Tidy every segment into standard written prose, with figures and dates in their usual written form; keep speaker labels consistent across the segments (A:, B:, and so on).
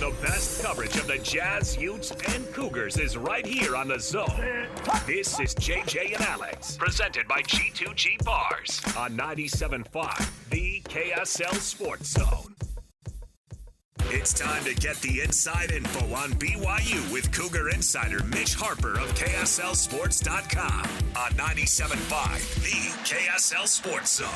A: the best coverage of the Jazz, Utes, and Cougars is right here on The Zone. This is JJ and Alex, presented by G2G Bars on 97.5, the KSL Sports Zone. It's time to get the inside info on BYU with Cougar insider Mitch Harper of KSLSports.com on 97.5, the KSL Sports Zone.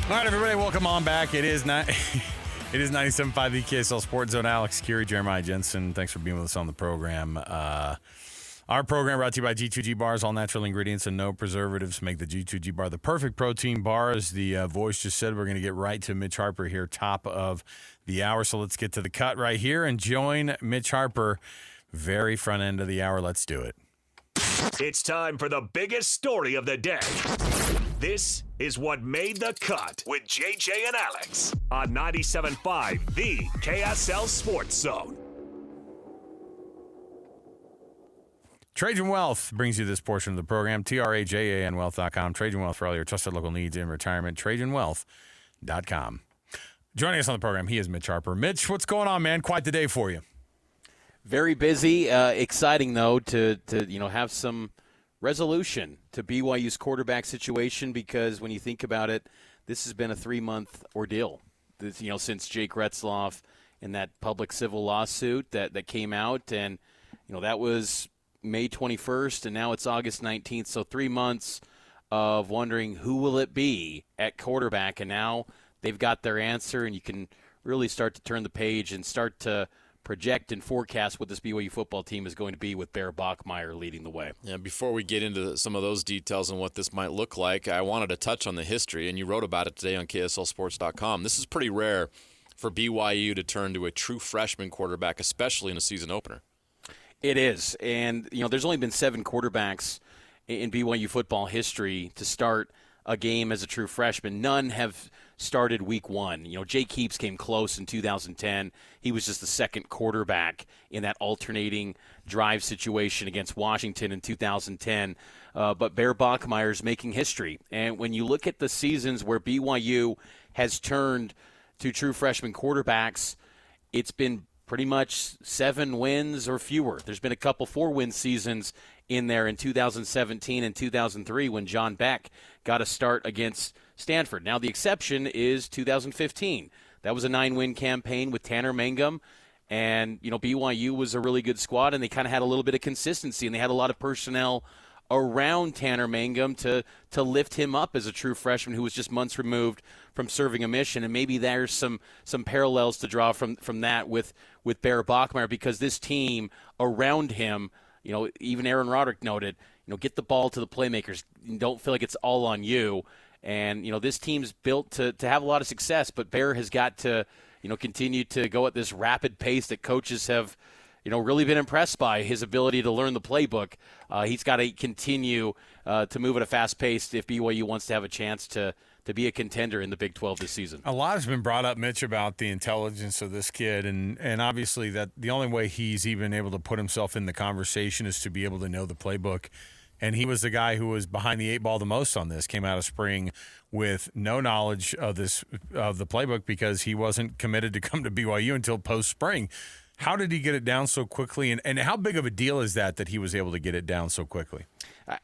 B: All right, everybody, welcome on back. It is 97.5, the KSL Sports Zone. Alex, Kirry, Jeremiah, Jensen, thanks for being with us on the program. Our program brought to you by G2G Bars. All natural ingredients and no preservatives make the G2G Bar the perfect protein bar. As the voice just said, we're going to get right to Mitch Harper here, top of the hour. So let's get to the cut right here and join Mitch Harper, very front end of the hour. Let's do it.
A: It's time for the biggest story of the day. This is what made the cut with JJ and Alex on 97.5, the KSL Sports Zone.
B: Trajan Wealth brings you this portion of the program. TRAJANwealth.com. Trajan Wealth for all your trusted local needs in retirement. TrajanWealth.com. Joining us on the program, he is Mitch Harper. Mitch, what's going on, man? Quite the day for you.
C: Very busy. Exciting, though, to have some resolution to BYU's quarterback situation, because when you think about it, this has been a 3-month ordeal. Since Jake Retzloff and that public civil lawsuit that came out, and that was May 21st, and now it's August 19th. So 3 months of wondering who will it be at quarterback, and now they've got their answer, and you can really start to turn the page and start to project and forecast what this BYU football team is going to be with Bear Bachmeier leading the way.
D: Yeah, before we get into some of those details and what this might look like, I wanted to touch on the history, and you wrote about it today on KSLSports.com. This is pretty rare for BYU to turn to a true freshman quarterback, especially in a season opener.
C: It is, and there's only been 7 quarterbacks in BYU football history to start a game as a true freshman. None have started week 1. Jake Heaps came close in 2010. He was just the second quarterback in that alternating drive situation against Washington in 2010. But Bear Bachmeier is making history. And when you look at the seasons where BYU has turned to true freshman quarterbacks, it's been pretty much 7 wins or fewer. There's been a couple 4-win seasons in there in 2017 and 2003 when John Beck got a start against Stanford. Now, the exception is 2015. That was a 9-win campaign with Tanner Mangum, and BYU was a really good squad, and they kind of had a little bit of consistency, and they had a lot of personnel around Tanner Mangum to lift him up as a true freshman who was just months removed from serving a mission. And maybe there's some parallels to draw from that with Bear Bachmeier, because this team around him, even Aaron Roderick noted, get the ball to the playmakers. Don't feel like it's all on you. And, this team's built to have a lot of success, but Bear has got to, continue to go at this rapid pace that coaches have, really been impressed by his ability to learn the playbook. He's got to continue to move at a fast pace if BYU wants to have a chance to be a contender in the Big 12 this season.
B: A lot has been brought up, Mitch, about the intelligence of this kid, and obviously that the only way he's even able to put himself in the conversation is to be able to know the playbook. And he was the guy who was behind the 8 ball the most on this, came out of spring with no knowledge of the playbook because he wasn't committed to come to BYU until post-spring. How did he get it down so quickly, and how big of a deal is that he was able to get it down so quickly?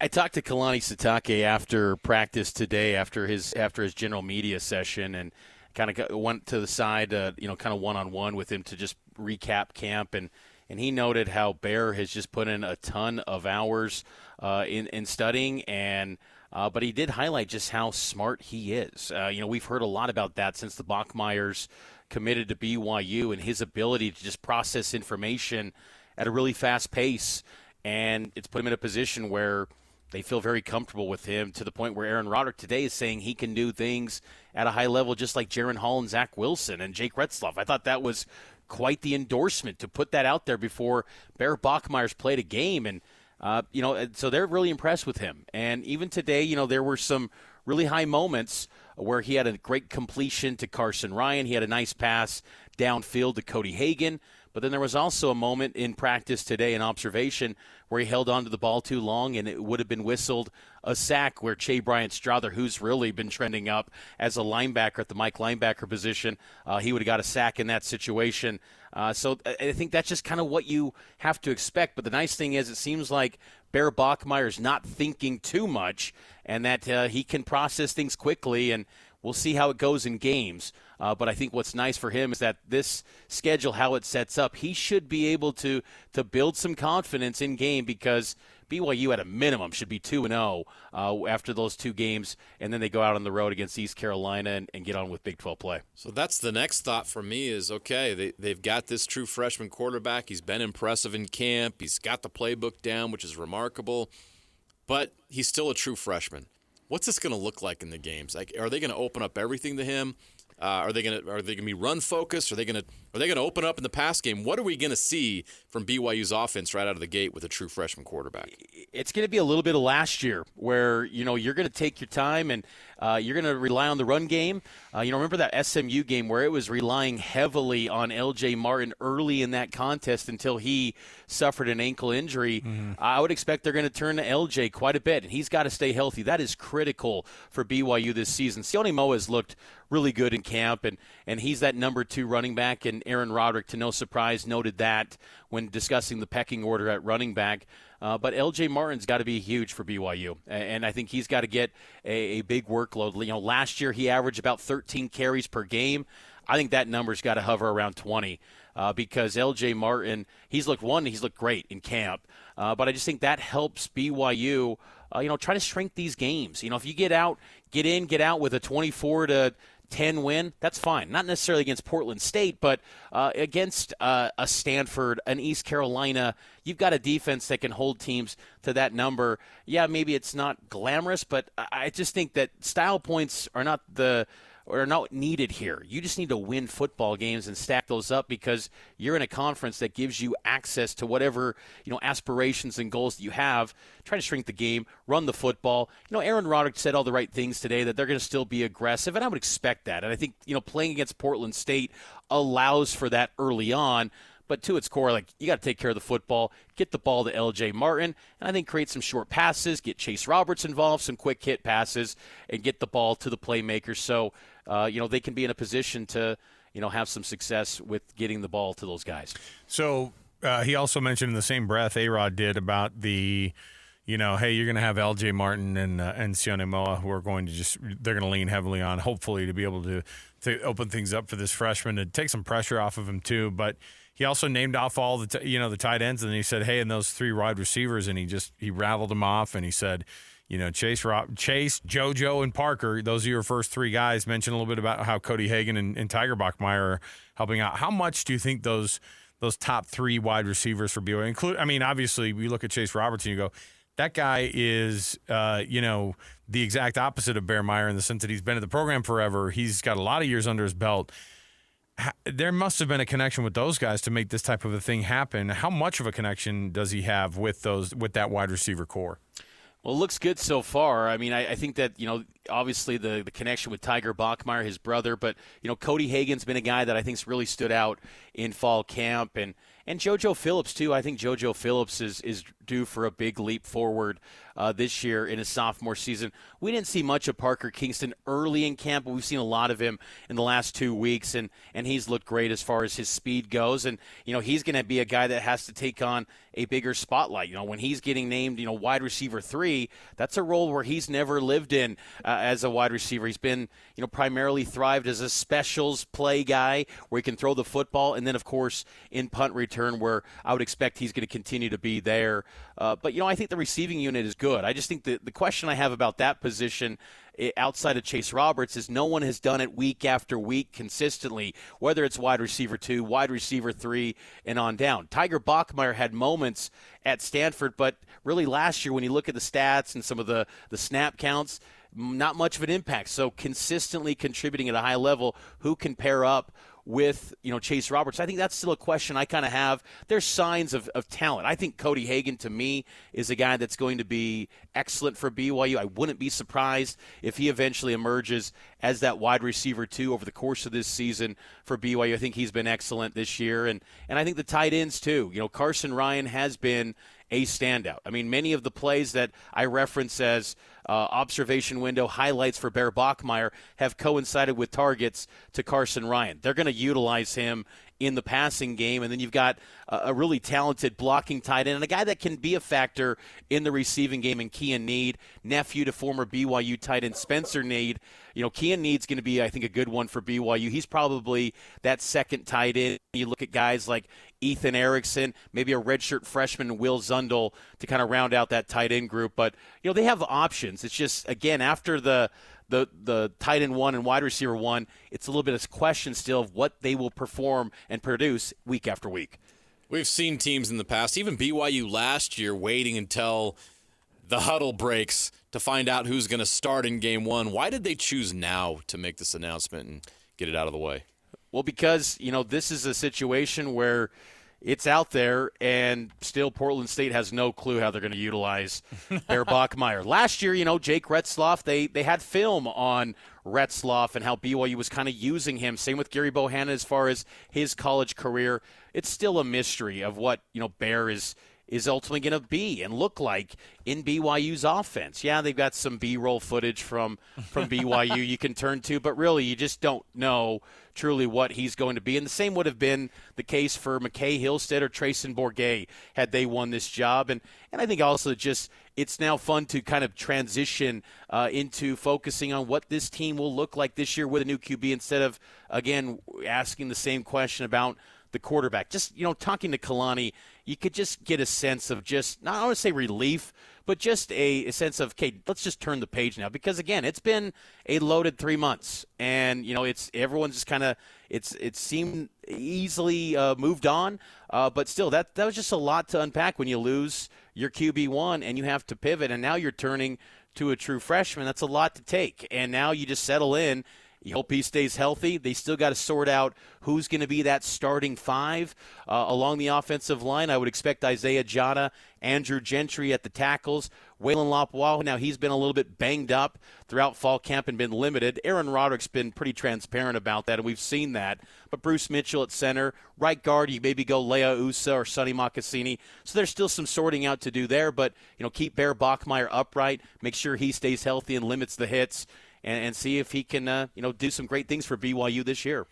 C: I talked to Kalani Sitake after practice today, after his general media session, and kind of went to the side, kind of one-on-one with him to just recap camp, and he noted how Bear has just put in a ton of hours in studying, and but he did highlight just how smart he is. We've heard a lot about that since the Bachmeiers committed to BYU, and his ability to just process information at a really fast pace, and it's put him in a position where they feel very comfortable with him, to the point where Aaron Roderick today is saying he can do things at a high level just like Jaron Hall and Zach Wilson and Jake Retzloff. I thought that was quite the endorsement to put that out there before Bear Bachmeier's played a game, and so they're really impressed with him. And even today, there were some really high moments where he had a great completion to Carson Ryan. He had a nice pass downfield to Cody Hagan. But then there was also a moment in practice today, an observation, where he held on to the ball too long, and it would have been whistled a sack, where Che Bryant-Strother, who's really been trending up as a linebacker at the Mike linebacker position, he would have got a sack in that situation. So I think that's just kind of what you have to expect. But the nice thing is, it seems like Bear Bachmeier is not thinking too much, and that he can process things quickly, and we'll see how it goes in games. But I think what's nice for him is that this schedule, how it sets up, he should be able to build some confidence in game, because BYU at a minimum should be 2-0 after those two games, and then they go out on the road against East Carolina and get on with Big 12 play.
D: So that's the next thought for me is, okay, they've got this true freshman quarterback. He's been impressive in camp. He's got the playbook down, which is remarkable, but he's still a true freshman. What's this going to look like in the games? Like, are they going to open up everything to him? Are they going to be run focused? Are they going to open up in the pass game? What are we going to see from BYU's offense right out of the gate with a true freshman quarterback?
C: It's going to be a little bit of last year, where you're going to take your time and you're going to rely on the run game. Remember that SMU game where it was relying heavily on L.J. Martin early in that contest until he suffered an ankle injury. Mm-hmm. I would expect they're going to turn to L.J. quite a bit, and he's got to stay healthy. That is critical for BYU this season. Sione Moa has looked really good in camp, and he's that number 2 running back, and Aaron Roderick, to no surprise, noted that when discussing the pecking order at running back. But L.J. Martin's got to be huge for BYU, and I think he's got to get a big workload. Last year he averaged about 13 carries per game. I think that number's got to hover around 20 because L.J. Martin, he's looked great in camp. But I just think that helps BYU, try to shrink these games. If you get out with a 24-10 win, that's fine. Not necessarily against Portland State, but against a Stanford, an East Carolina, you've got a defense that can hold teams to that number. Yeah, maybe it's not glamorous, but I just think that style points are not needed here. You just need to win football games and stack those up, because you're in a conference that gives you access to whatever aspirations and goals that you have. Try to shrink the game, run the football. Aaron Roderick said all the right things today, that they're going to still be aggressive, and I would expect that. And I think playing against Portland State allows for that early on. But to its core, you got to take care of the football, get the ball to L.J. Martin, and I think create some short passes, get Chase Roberts involved, some quick hit passes, and get the ball to the playmakers. So, they can be in a position to, have some success with getting the ball to those guys.
B: So he also mentioned in the same breath, A-Rod did, about the, hey, you're going to have L.J. Martin and Sione Moa, who are going to they're going to lean heavily on, hopefully, to be able to open things up for this freshman, to take some pressure off of him too. But he also named off all the the tight ends, and he said, hey, and those 3 wide receivers, and he rattled them off, and he said, Chase, JoJo, and Parker, those are your first 3 guys. Mentioned a little bit about how Cody Hagan and Tiger Bachmeier are helping out. How much do you think those top 3 wide receivers for BYU obviously we look at Chase Roberts and you go, that guy is, the exact opposite of Bear Bachmeier in the sense that he's been in the program forever. He's got a lot of years under his belt. There must have been a connection with those guys to make this type of a thing happen. How much of a connection does he have with that wide receiver core?
C: Well, it looks good so far. I mean, I think that, obviously the connection with Tiger Bachmeier, his brother, but, Cody Hagan's been a guy that I think's really stood out in fall camp, and JoJo Phillips, too. I think JoJo Phillips is due for a big leap forward this year in his sophomore season. We didn't see much of Parker Kingston early in camp, but we've seen a lot of him in the last 2 weeks, and he's looked great as far as his speed goes. And, he's going to be a guy that has to take on a bigger spotlight. When he's getting named, wide receiver 3, that's a role where he's never lived in as a wide receiver. He's been, primarily thrived as a specials play guy where he can throw the football, and then, of course, in punt return, where I would expect he's going to continue to be there. But I think the receiving unit is good. I just think the question I have about that position outside of Chase Roberts is no one has done it week after week consistently, whether it's wide receiver 2, wide receiver 3, and on down. Tiger Bachmeier had moments at Stanford, but really last year when you look at the stats and some of the snap counts, not much of an impact. So consistently contributing at a high level, who can pair up with, Chase Roberts. I think that's still a question I kind of have. There's signs of talent. I think Cody Hagan, to me, is a guy that's going to be excellent for BYU. I wouldn't be surprised if he eventually emerges as that wide receiver, too, over the course of this season for BYU. I think he's been excellent this year. And I think the tight ends, too. Carson Ryan has been a standout. I mean, many of the plays that I reference as observation window highlights for Bear Bachmeier have coincided with targets to Carson Ryan. They're going to utilize him in the passing game, and then you've got a really talented blocking tight end and a guy that can be a factor in the receiving game in Kean Need, nephew to former BYU tight end Spencer Need. Kean Need's going to be, I think, a good one for BYU. He's probably that second tight end. You look at guys like Ethan Erickson, maybe a redshirt freshman, Will Zundel, to kind of round out that tight end group. But, they have options. It's just, again, after the tight end one and wide receiver one, it's a little bit of a question still of what they will perform and produce week after week.
D: We've seen teams in the past, even BYU last year, waiting until the huddle breaks to find out who's going to start in game one. Why did they choose now to make this announcement and get it out of the way?
C: Well, because, this is a situation where it's out there, and still Portland State has no clue how they're going to utilize Bear Bachmeier. Last year, Jake Retzloff, they had film on Retzloff and how BYU was kind of using him. Same with Gary Bohannon as far as his college career. It's still a mystery of what, Bear is ultimately going to be and look like in BYU's offense. Yeah, they've got some B-roll footage from BYU you can turn to, but really you just don't know truly what he's going to be. And the same would have been the case for McKay Hillstead or Trayson Bourget had they won this job. And I think also just it's now fun to kind of transition into focusing on what this team will look like this year with a new QB instead of, again, asking the same question about the quarterback. Just, talking to Kalani, you could just get a sense of just, not I want to say relief, but just a sense of, okay, let's just turn the page now. Because, again, it's been a loaded 3 months. And, it's everyone's just kind of, it seemed easily moved on. But still, that was just a lot to unpack when you lose your QB1 and you have to pivot. And now you're turning to a true freshman. That's a lot to take. And now you just settle in. You hope he stays healthy. They still got to sort out who's going to be that starting five along the offensive line. I would expect Isaiah Jada, Andrew Gentry at the tackles, Waylon Lopwall. Now, he's been a little bit banged up throughout fall camp and been limited. Aaron Roderick's been pretty transparent about that, and we've seen that. But Bruce Mitchell at center. Right guard, you maybe go Leah Usa or Sonny Mocassini. So there's still some sorting out to do there, but keep Bear Bachmeier upright, make sure he stays healthy and limits the hits, and see if he can, do some great things for BYU this year.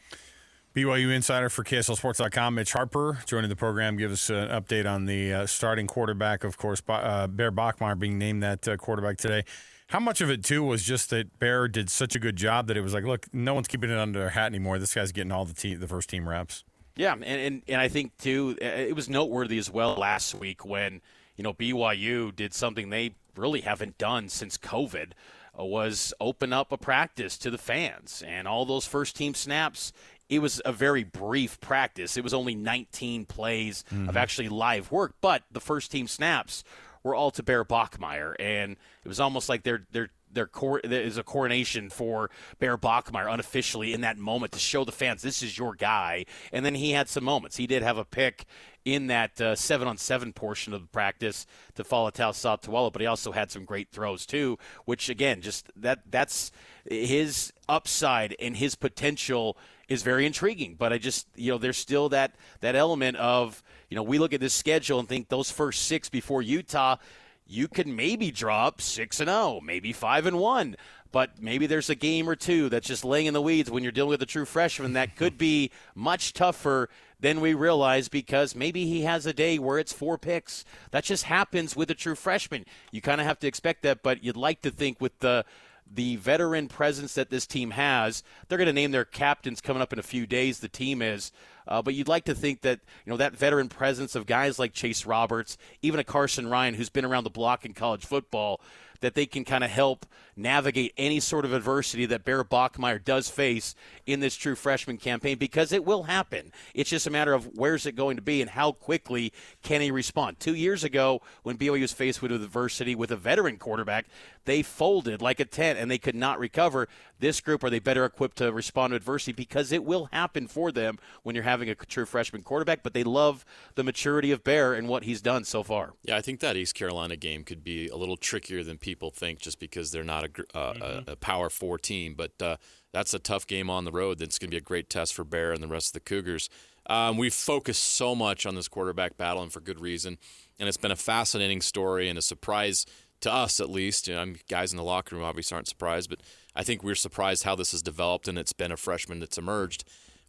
B: BYU insider for KSLSports.com, Mitch Harper, joining the program, give us an update on the starting quarterback, of course, Bear Bachmeier being named that quarterback today. How much of it, too, was just that Bear did such a good job that it was like, look, no one's keeping it under their hat anymore. This guy's getting all the first team reps. Yeah,
C: and I think, too, it was noteworthy as well last week when, BYU did something they really haven't done since COVID, was open up a practice to the fans. And all those first-team snaps, it was a very brief practice. It was only 19 plays of actually live work. But the first-team snaps were all to Bear Bachmeier. And it was almost like there is a coronation for Bear Bachmeier unofficially in that moment to show the fans, this is your guy. And then he had some moments. He did have a pick in that 7-on-7 portion of the practice to Falatau Satuala, but he also had some great throws too, which, again, just that's his upside and his potential is very intriguing. But I just, there's still that element of, we look at this schedule and think those first six before Utah, you could maybe drop 6-0, maybe 5-1. But maybe there's a game or two that's just laying in the weeds when you're dealing with a true freshman that could be much tougher than we realize, because maybe he has a day where it's 4 picks. That just happens with a true freshman. You kind of have to expect that, but you'd like to think with the veteran presence that this team has, they're going to name their captains coming up in a few days. The team is But you'd like to think that, that veteran presence of guys like Chase Roberts, even a Carson Ryan who's been around the block in college football, that they can kind of help navigate any sort of adversity that Bear Bachmeier does face in this true freshman campaign, because it will happen. It's just a matter of where's it going to be and how quickly can he respond. 2 years ago, when BYU was faced with adversity with a veteran quarterback, they folded like a tent and they could not recover. This group, are they better equipped to respond to adversity? Because it will happen for them when you're having a true freshman quarterback, but they love the maturity of Bear and what he's done so far.
D: Yeah, I think that East Carolina game could be a little trickier than people think, just because they're not a Power 4 team. But that's a tough game on the road. That's going to be a great test for Bear and the rest of the Cougars. We've focused so much on this quarterback battle, and for good reason. And it's been a fascinating story and a surprise to us, at least. Guys in the locker room obviously aren't surprised, but I think we're surprised how this has developed, and it's been a freshman that's emerged.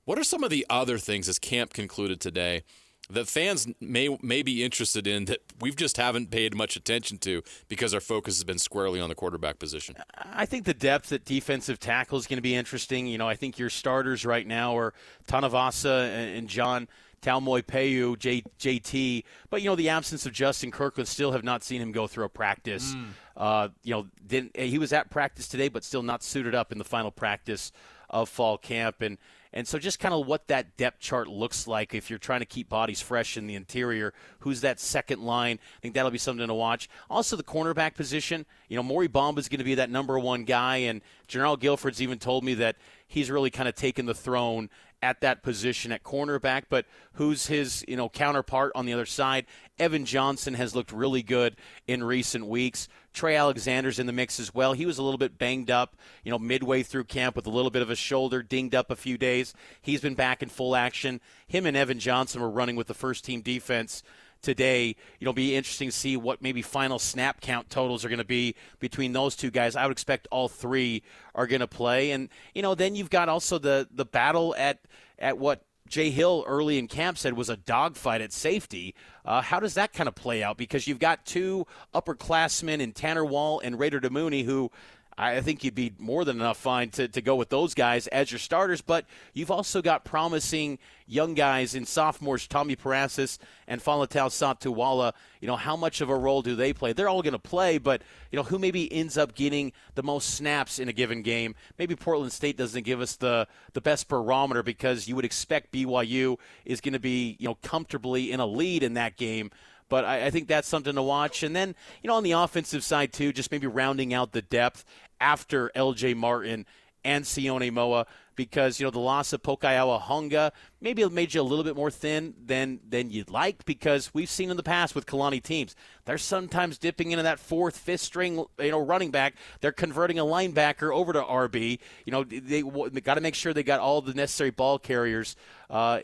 D: What are some of the other things, as camp concluded today, that fans may be interested in that we just haven't paid much attention to because our focus has been squarely on the quarterback position?
C: I think the depth at defensive tackle is going to be interesting. I think your starters right now are Tanavasa and John Talmoy-Peyu, JT, but the absence of Justin Kirkland, still have not seen him go through a practice. He was at practice today, but still not suited up in the final practice of fall camp, and so just kind of what that depth chart looks like if you're trying to keep bodies fresh in the interior. Who's that second line? I think that'll be something to watch. Also, the cornerback position. Maury Bomba's going to be that number one guy, and General Guilford's even told me that he's really kind of taken the throne at that position at cornerback. But who's his counterpart on the other side? Evan Johnson has looked really good in recent weeks. Trey Alexander's in the mix as well. He was a little bit banged up, midway through camp with a little bit of a shoulder, dinged up a few days. He's been back in full action. Him and Evan Johnson were running with the first-team defense today. Be interesting to see what maybe final snap count totals are going to be between those two guys. I would expect all three are going to play. And, then you've got also the battle at what Jay Hill early in camp said was a dogfight at safety. How does that kind of play out? Because you've got two upperclassmen in Tanner Wall and Raider DeMooney, who I think you'd be more than enough fine to go with those guys as your starters. But you've also got promising young guys in sophomores, Tommy Parasis and Falatau Satuwala. How much of a role do they play? They're all going to play, but, who maybe ends up getting the most snaps in a given game? Maybe Portland State doesn't give us the best barometer, because you would expect BYU is going to be, comfortably in a lead in that game. But I think that's something to watch. And then, on the offensive side, too, just maybe rounding out the depth after L.J. Martin and Sione Moa, because, the loss of Pokayawa Honga maybe it made you a little bit more thin than you'd like, because we've seen in the past with Kalani teams, they're sometimes dipping into that fourth, fifth string, running back. They're converting a linebacker over to RB. They got to make sure they got all the necessary ball carriers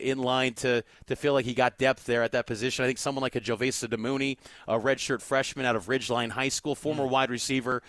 C: in line to feel like he got depth there at that position. I think someone like a Jovesa DeMooney, a redshirt freshman out of Ridgeline High School, former wide receiver,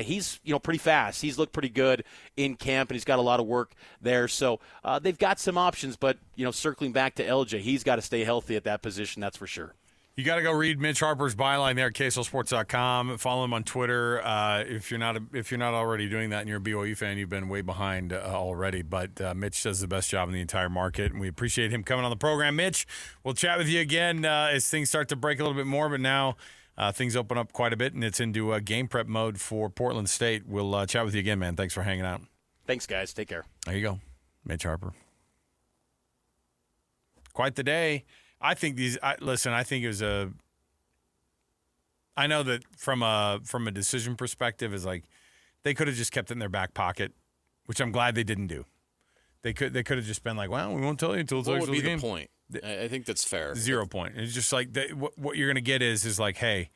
C: he's pretty fast. He's looked pretty good in camp, and he's got a lot of work there. So they've got some options, but circling back to LJ, he's got to stay healthy at that position, that's for sure.
B: You got to go read Mitch Harper's byline there at KSLSports.com. Follow him on Twitter. If you're not already doing that and you're a BYU fan, you've been way behind already. But Mitch does the best job in the entire market, and we appreciate him coming on the program. Mitch, we'll chat with you again as things start to break a little bit more. But now things open up quite a bit, and it's into game prep mode for Portland State. We'll chat with you again, man. Thanks for hanging out.
C: Thanks, guys. Take care.
B: There you go, Mitch Harper. Quite the day. I think I think it was I know that from a decision perspective, is like they could have just kept it in their back pocket, which I'm glad they didn't do. They could have just been like, well, we won't tell you until it's
D: what
B: actually
D: would be
B: the game.
D: The point? I think that's fair.
B: 0 point. It's just like what you're going to get is like, hey,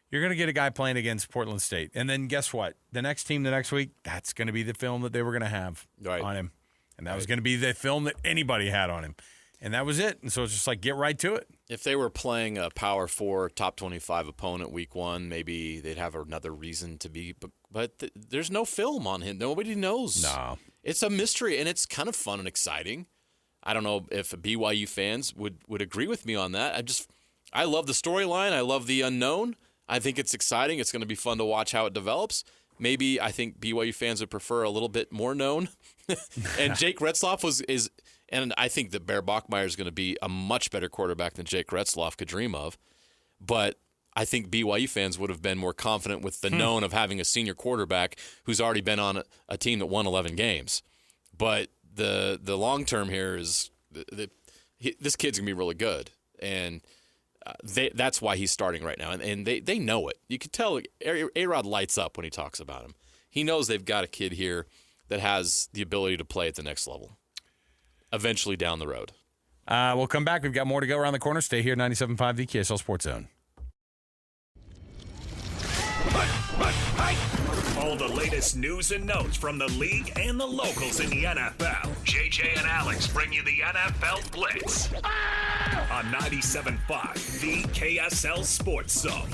B: you're going to get a guy playing against Portland State, and then guess what? The next team the next week, that's going to be the film that they were going to have on him, and that was going to be the film that anybody had on him. And that was it. And so it's just like, get right to it.
D: If they were playing a Power 4, top 25 opponent week one, maybe they'd have another reason to be. But there's no film on him. Nobody knows.
B: No.
D: It's a mystery, and it's kind of fun and exciting. I don't know if BYU fans would agree with me on that. I love the storyline. I love the unknown. I think it's exciting. It's going to be fun to watch how it develops. maybe I think BYU fans would prefer a little bit more known. And Jake Retzloff and I think that Bear Bachmeier is going to be a much better quarterback than Jake Retzloff could dream of. But I think BYU fans would have been more confident with the known of having a senior quarterback who's already been on a team that won 11 games. But the long term here is this kid's going to be really good. And that's why he's starting right now. And they know it. You can tell A-Rod lights up when he talks about him. He knows they've got a kid here that has the ability to play at the next level eventually down the road.
B: We'll come back. We've got more to go around the corner. Stay here, 97.5 the KSL Sports Zone.
A: All the latest news and notes from the league and the locals in the NFL. JJ and Alex bring you the NFL Blitz on 97.5 the KSL Sports Zone.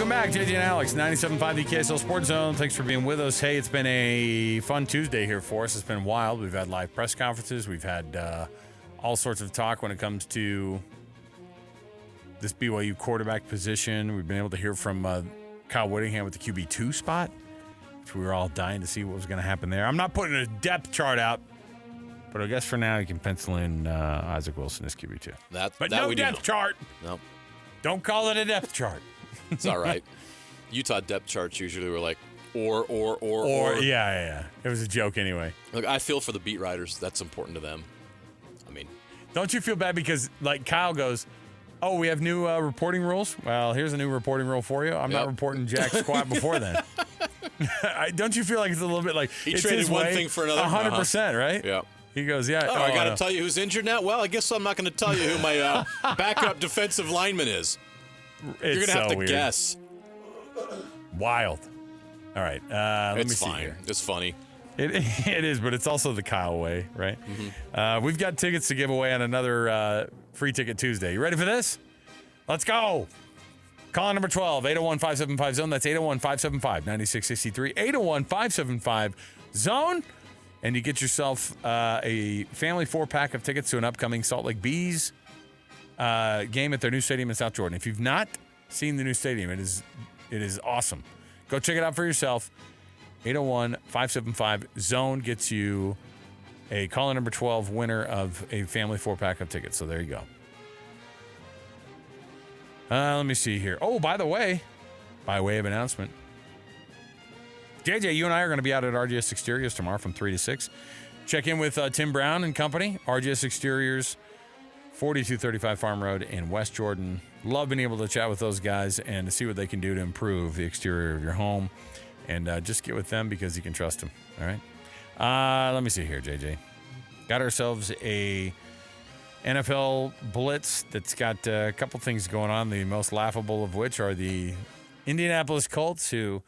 B: Back, JJ and Alex, 97.5 the KSL Sports Zone. Thanks for being with us. Hey, it's been a fun Tuesday here for us. It's been wild. We've had live press conferences. We've had all sorts of talk when it comes to this BYU quarterback position. We've been able to hear from Kyle Whittingham with the QB2 spot, which we were all dying to see what was going to happen there. I'm not putting a depth chart out, but I guess for now you can pencil in Isaac Wilson as QB2. But no depth chart.
D: Nope.
B: Don't call it a depth chart.
D: It's all right. Utah depth charts usually were like or.
B: Yeah. It was a joke anyway.
D: Look, I feel for the beat writers. That's important to them. I mean,
B: don't you feel bad because like Kyle goes, "Oh, we have new reporting rules." Well, here's a new reporting rule for you. I'm not reporting jack squat before then. Don't you feel like it's a little bit like
D: he traded one thing for another?
B: 100%, right?
D: Yeah.
B: He goes, yeah.
D: Oh, I got to tell you who's injured now. Well, I guess I'm not going to tell you who my backup defensive lineman is. You're going to have to guess.
B: Wild. All right. Let me see here.
D: It's funny.
B: It is, but it's also the Kyle way, right? Mm-hmm. We've got tickets to give away on another Free Ticket Tuesday. You ready for this? Let's go. Call number 12, 801-575-ZONE. That's 801-575-9663. 801-575-ZONE. And you get yourself a family 4-pack of tickets to an upcoming Salt Lake Bees game at their new stadium in South Jordan. If you've not seen the new stadium, it is awesome. Go check it out for yourself. 801-575-ZONE gets you a caller number 12 winner of a family 4-pack of tickets. So there you go. Let me see here. Oh, by way of announcement, JJ, you and I are going to be out at RGS Exteriors tomorrow from 3 to 6. Check in with Tim Brown and company, RGS Exteriors, 4235 Farm Road in West Jordan. Love being able to chat with those guys and to see what they can do to improve the exterior of your home. And just get with them because you can trust them. All right. Let me see here, JJ. Got ourselves a NFL Blitz that's got a couple things going on. The most laughable of which are the Indianapolis Colts, who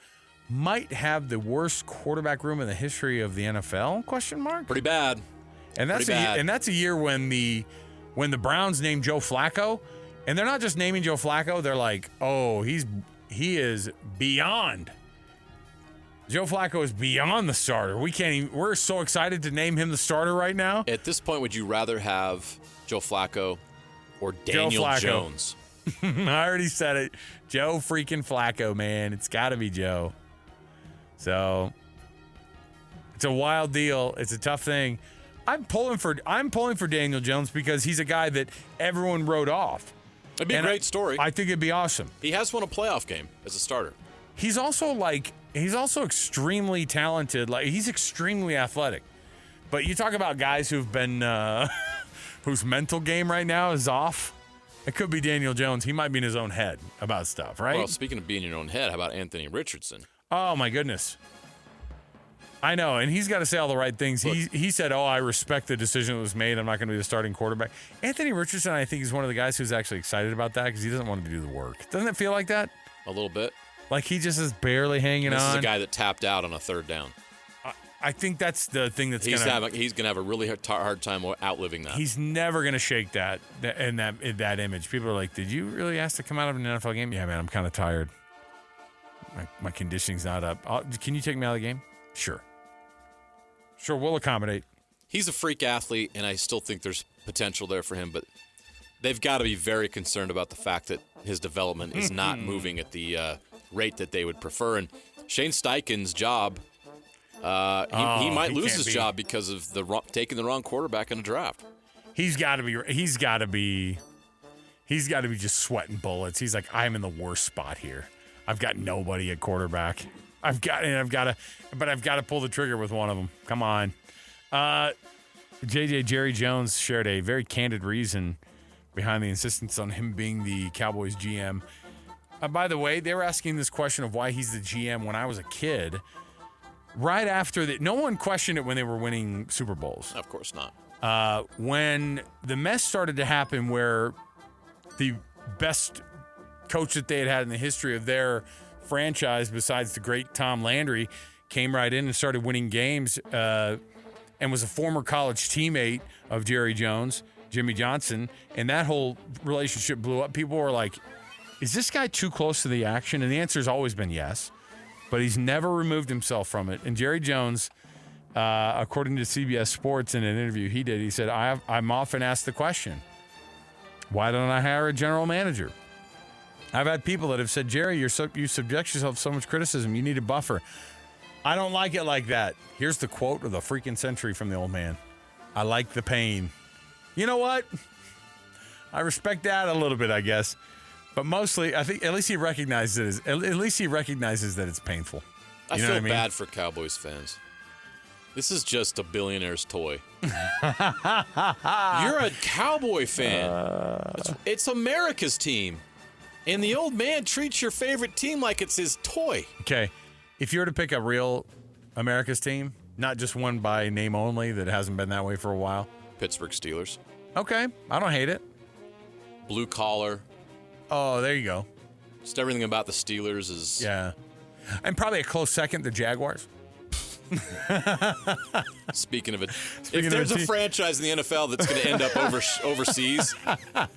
B: might have the worst quarterback room in the history of the NFL? Question mark.
D: Pretty bad.
B: And that's a year when the Browns named Joe Flacco, and they're not just naming Joe Flacco. They're like, oh, he is beyond. Joe Flacco is beyond the starter. We're so excited to name him the starter right now.
D: At this point, would you rather have Joe Flacco or Daniel Jones?
B: I already said it. Joe freaking Flacco, man. It's got to be Joe. So it's a wild deal. It's a tough thing. I'm pulling for Daniel Jones because he's a guy that everyone wrote off.
D: It'd be a great story.
B: I think it'd be awesome.
D: He has won a playoff game as a starter.
B: He's also extremely talented. Like, he's extremely athletic. But you talk about guys who've been whose mental game right now is off. It could be Daniel Jones. He might be in his own head about stuff, right?
D: Well, speaking of being in your own head, how about Anthony Richardson?
B: Oh my goodness. I know, and he's got to say all the right things.
D: Look,
B: he said, I respect the decision that was made. I'm not going to be the starting quarterback. Anthony Richardson, I think, is one of the guys who's actually excited about that because he doesn't want to do the work. Doesn't it feel like that?
D: A little bit.
B: Like he just is barely hanging on.
D: This is a guy that tapped out on a third down.
B: I think that's the thing that's
D: he's going to have a really hard time outliving that.
B: He's never going to shake that image. People are like, did you really ask to come out of an NFL game? Yeah, man, I'm kind of tired. My conditioning's not up. Can you take me out of the game? Sure, we'll accommodate.
D: He's a freak athlete, and I still think there's potential there for him, but they've got to be very concerned about the fact that his development is not moving at the rate that they would prefer. And Shane Steichen's job, he might lose his job because of taking the wrong quarterback in a draft.
B: He's got to be just sweating bullets. He's like, I'm in the worst spot here. I've got nobody at quarterback. I've got to pull the trigger with one of them. Come on. Jerry Jones shared a very candid reason behind the insistence on him being the Cowboys GM. By the way, they were asking this question of why he's the GM when I was a kid. Right after that, no one questioned it when they were winning Super Bowls.
D: Of course not.
B: When the mess started to happen where the best coach that they had in the history of their franchise, besides the great Tom Landry, came right in and started winning games and was a former college teammate of Jerry Jones, Jimmy Johnson, and that whole relationship blew up. People were like, is this guy too close to the action? And the answer has always been yes, but he's never removed himself from it. And Jerry Jones, according to CBS Sports in an interview he did, he said, I'm often asked the question, why don't I hire a general manager? I've had people that have said, Jerry, you subject yourself to so much criticism. You need a buffer. I don't like it like that. Here's the quote of the freaking century from the old man. I like the pain. You know what? I respect that a little bit, I guess. But mostly, I think at least he recognizes that it's painful.
D: I feel bad for Cowboys fans. This is just a billionaire's toy. You're a Cowboy fan. It's America's team. And the old man treats your favorite team like it's his toy.
B: Okay. If you were to pick a real America's team, not just one by name only that hasn't been that way for a while.
D: Pittsburgh Steelers.
B: Okay. I don't hate it.
D: Blue collar.
B: Oh, there you go.
D: Just everything about the Steelers is...
B: Yeah. And probably a close second, the Jaguars.
D: Speaking of it, if there's a franchise in the NFL that's going to end up overseas,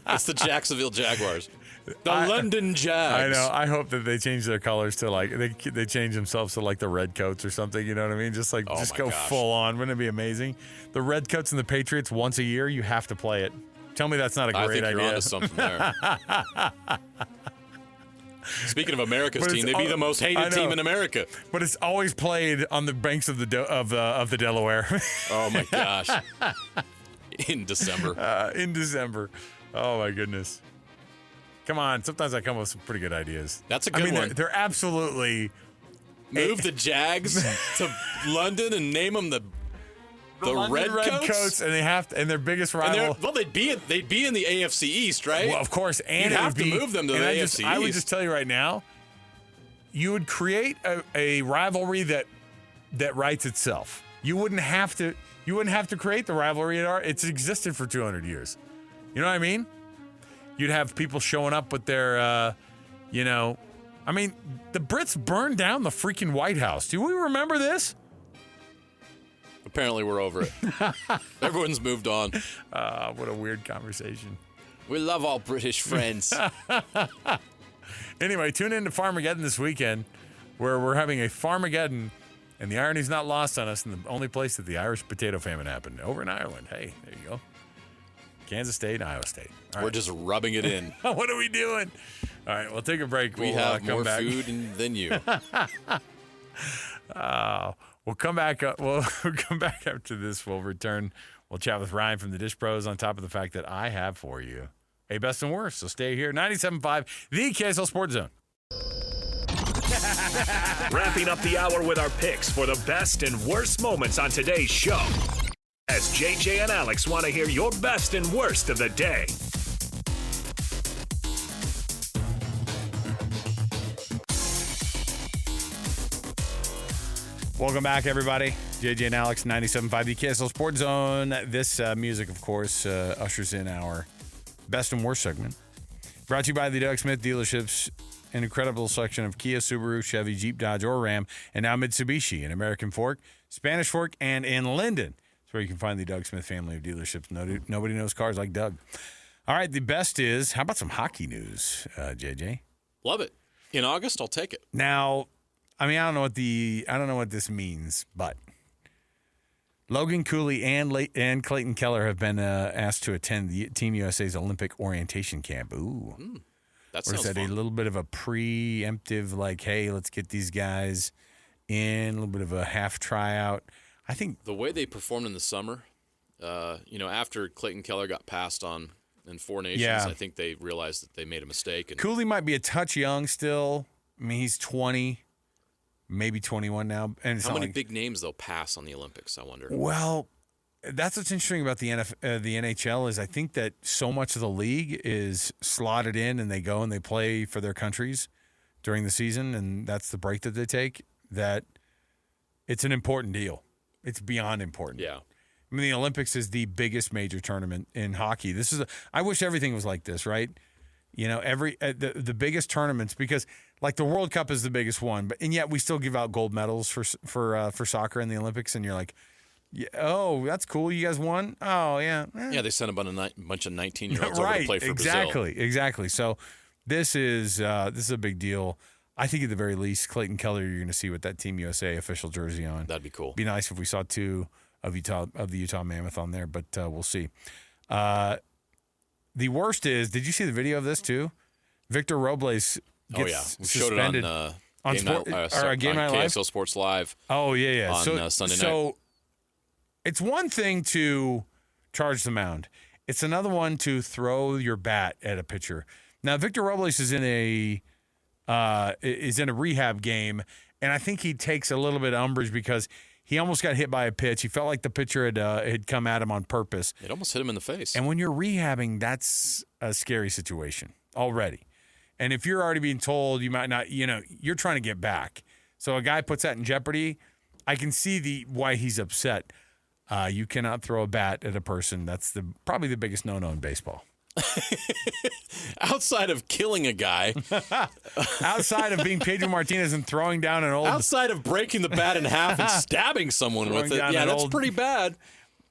D: it's the Jacksonville Jaguars. The London Jags.
B: I know. I hope that they change their colors to like they change themselves to like the Redcoats or something. You know what I mean? Just go full on. Wouldn't it be amazing? The Redcoats and the Patriots once a year. You have to play it. Tell me that's not a great idea.
D: I think you're onto something there. Speaking of America's team, they'd be the most hated team in America.
B: But it's always played on the banks of the Delaware.
D: Oh my gosh! In December.
B: Oh my goodness. Come on. Sometimes I come up with some pretty good ideas.
D: That's a good one.
B: They're absolutely
D: move the Jags to London and name them the Redcoats,
B: and they have to, and their biggest rival.
D: They'd be in the AFC East, right?
B: Well, of course, and
D: you'd have to move them to the AFC East.
B: I would just tell you right now, you would create a rivalry that writes itself. You wouldn't have to create the rivalry. It's existed for 200 years. You know what I mean? You'd have people showing up with their, the Brits burned down the freaking White House. Do we remember this?
D: Apparently we're over it. Everyone's moved on.
B: What a weird conversation.
D: We love all British friends.
B: Anyway, tune in to Farmageddon this weekend, where we're having a Farmageddon, and the irony's not lost on us in the only place that the Irish potato famine happened, over in Ireland. Hey, there you go. Kansas State and Iowa State. All
D: We're
B: right.
D: just rubbing it in.
B: What are we doing? All right, we'll take a break.
D: We have more food than you.
B: We'll come back. We'll come back after this. We'll return. We'll chat with Ryan from the Dish Pros on top of the fact that I have for you a best and worst. So stay here. 97.5, the KSL Sports Zone.
A: Wrapping up the hour with our picks for the best and worst moments on today's show. As JJ and Alex want to hear your best and worst of the day.
B: Welcome back, everybody. JJ and Alex, 97.5, the KSL Sports Zone. This music, of course, ushers in our best and worst segment. Brought to you by the Doug Smith Dealerships an incredible selection of Kia, Subaru, Chevy, Jeep, Dodge, or Ram, and now Mitsubishi, an American Fork, Spanish Fork, and in Linden. That's where you can find the Doug Smith family of dealerships. Nobody knows cars like Doug. All right, the best is, how about some hockey news, JJ?
D: Love it. In August, I'll take it.
B: Now, I mean, I don't know what this means, but Logan Cooley and Clayton Keller have been asked to attend the Team USA's Olympic orientation camp. Ooh.
D: That
B: Or is
D: sounds
B: that
D: fun.
B: a little bit of a preemptive, like, hey, let's get these guys in, a little bit of a half tryout? I think
D: The way they performed in the summer, after Clayton Keller got passed on in Four Nations,
B: Yeah.
D: I think they realized that they made a mistake. And
B: Cooley might be a touch young still. I mean, he's 20, maybe 21 now. And it's
D: how
B: not
D: many
B: like,
D: big names they'll pass on the Olympics, I wonder.
B: Well, that's what's interesting about the the NHL is I think that so much of the league is slotted in and they go and they play for their countries during the season, and that's the break that they take, that it's an important deal. It's beyond important.
D: Yeah.
B: I mean, the Olympics is the biggest major tournament in hockey. I wish everything was like this, right? You know, the biggest tournaments, because like the World Cup is the biggest one, and yet we still give out gold medals for soccer in the Olympics, and you're like, yeah, oh, that's cool. You guys won? Oh, yeah.
D: Yeah, they sent a bunch of 19-year-olds over
B: Right,
D: to play for
B: exactly,
D: Brazil.
B: exactly. So this is a big deal. I think at the very least, Clayton Keller, you're going to see with that Team USA official jersey on.
D: That'd be cool.
B: Be nice if we saw two of the Utah Mammoth on there, but we'll see. The worst is, did you see the video of this too? Victor Robles gets
D: We showed
B: suspended
D: it
B: on
D: Game
B: Sport-
D: Night,
B: or Game Night Live?
D: KSL Sports Live.
B: Oh, yeah.
D: on Sunday night.
B: So it's one thing to charge the mound. It's another one to throw your bat at a pitcher. Now, Victor Robles is in a rehab game, and I think he takes a little bit of umbrage because he almost got hit by a pitch. He felt like the pitcher had come at him on purpose.
D: It almost hit him in the face.
B: And when you're rehabbing, that's a scary situation already. And if you're already being told you might not, you're trying to get back. So a guy puts that in jeopardy. I can see why he's upset. You cannot throw a bat at a person. That's probably the biggest no-no in baseball.
D: Outside of killing a guy,
B: Outside of being Pedro Martinez and throwing down an old...
D: outside of breaking the bat in half and stabbing someone with it,
B: down
D: yeah,
B: an
D: that's
B: old-
D: pretty bad.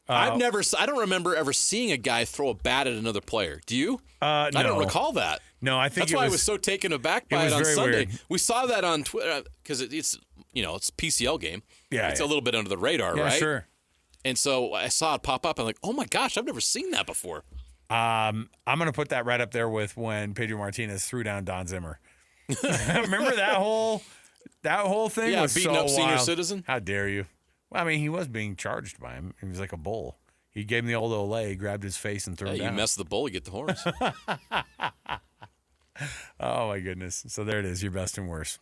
D: I don't remember ever seeing a guy throw a bat at another player. Do you? I don't
B: No.
D: recall that.
B: No, I think
D: That's why I was so taken aback by
B: it
D: it
B: was
D: on
B: very
D: Sunday.
B: weird.
D: We saw that on Twitter because it's PCL game.
B: Yeah,
D: it's
B: yeah.
D: a little bit under the radar,
B: Yeah,
D: right?
B: sure.
D: And so I saw it pop up. I'm like, oh my gosh, I've never seen that before.
B: I'm going to put that right up there with when Pedro Martinez threw down Don Zimmer. Remember that whole thing?
D: Yeah,
B: was
D: beating
B: so
D: up senior
B: wild.
D: citizen.
B: How dare you? Well, I mean, he was being charged by him. He was like a bull. He gave him the old Olay, grabbed his face, and threw him
D: You
B: down.
D: mess the bull, you get the horns.
B: Oh, my goodness. So there it is, your best and worst.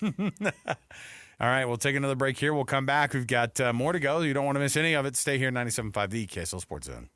B: All right, we'll take another break here. We'll come back. We've got more to go. You don't want to miss any of it. Stay here, 97.5 The KSL Sports Zone.